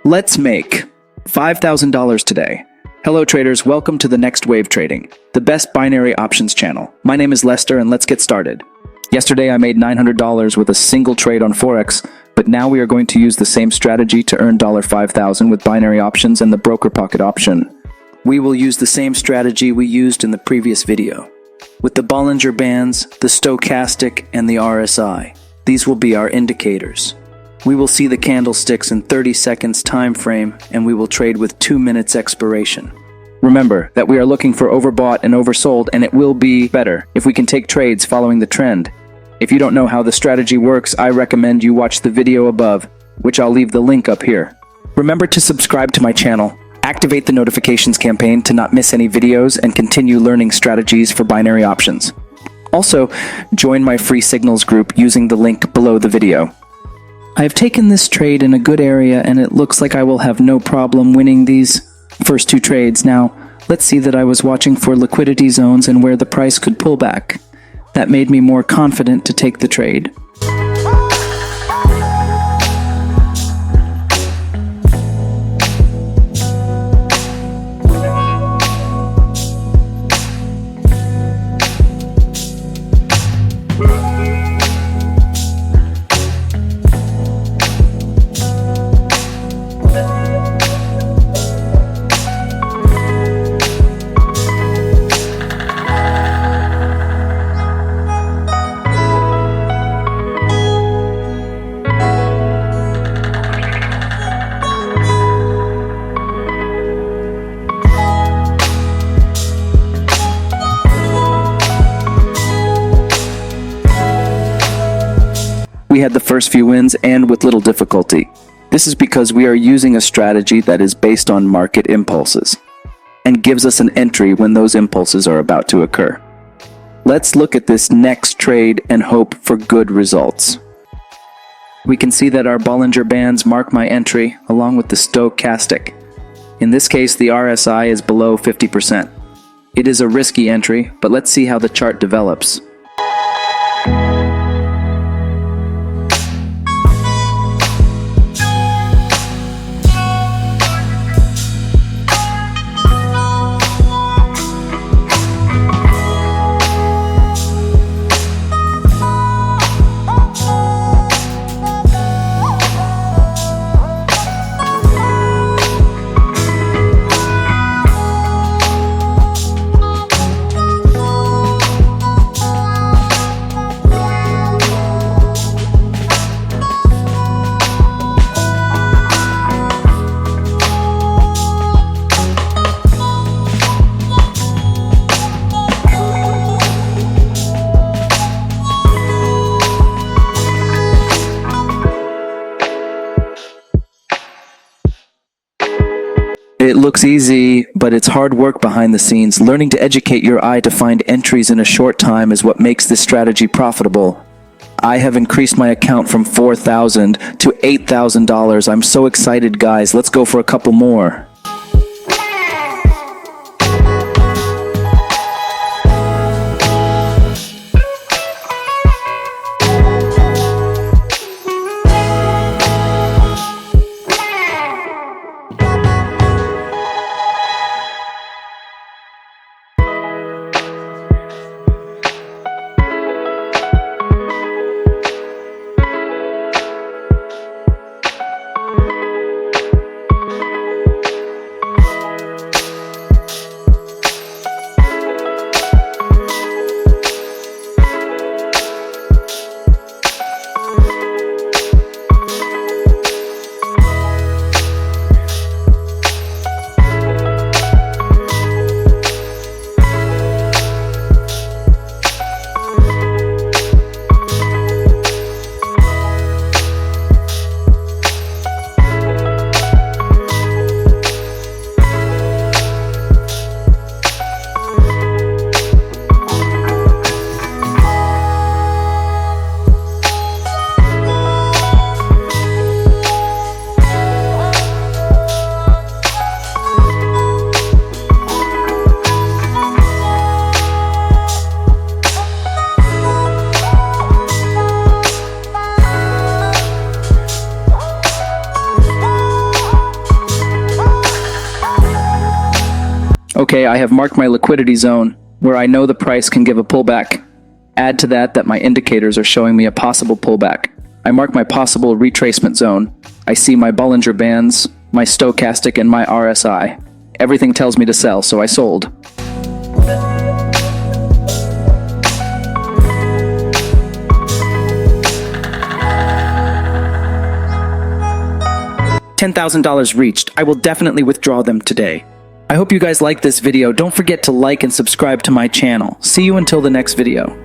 Let's make $5,000 today. Hello traders, welcome to the Next Wave Trading, the best binary options channel. My name is Lester and let's get started. Yesterday I made $900 with a single trade on Forex, but now we are going to use the same strategy to earn $5,000 with binary options and the broker pocket option. We will use the same strategy we used in the previous video, with the Bollinger Bands, the Stochastic, and the RSI. These will be our indicators. We will see the candlesticks in 30 seconds time frame, and we will trade with 2 minutes expiration. Remember that we are looking for overbought and oversold, and it will be better if we can take trades following the trend. If you don't know how the strategy works, I recommend you watch the video above, which I'll leave the link up here. Remember to subscribe to my channel, activate the notifications campaign to not miss any videos, and continue learning strategies for binary options. Also, join my free signals group using the link below the video. I have taken this trade in a good area and it looks like I will have no problem winning these first two trades. Now, let's see that I was watching for liquidity zones and where the price could pull back. That made me more confident to take the trade. We had the first few wins and with little difficulty. This is because we are using a strategy that is based on market impulses and gives us an entry when those impulses are about to occur. Let's look at this next trade and hope for good results. We can see that our Bollinger Bands mark my entry along with the Stochastic. In this case, the RSI is below 50%. It is a risky entry, but let's see how the chart develops. It looks easy, but it's hard work behind the scenes. Learning to educate your eye to find entries in a short time is what makes this strategy profitable. I have increased my account from $4,000 to $8,000. I'm so excited, guys. Let's go for a couple more. Okay, I have marked my liquidity zone, where I know the price can give a pullback. Add to that my indicators are showing me a possible pullback. I mark my possible retracement zone. I see my Bollinger Bands, my stochastic, and my RSI. Everything tells me to sell, so I sold. $10,000 reached. I will definitely withdraw them today. I hope you guys like this video. Don't forget to like and subscribe to my channel. See you until the next video.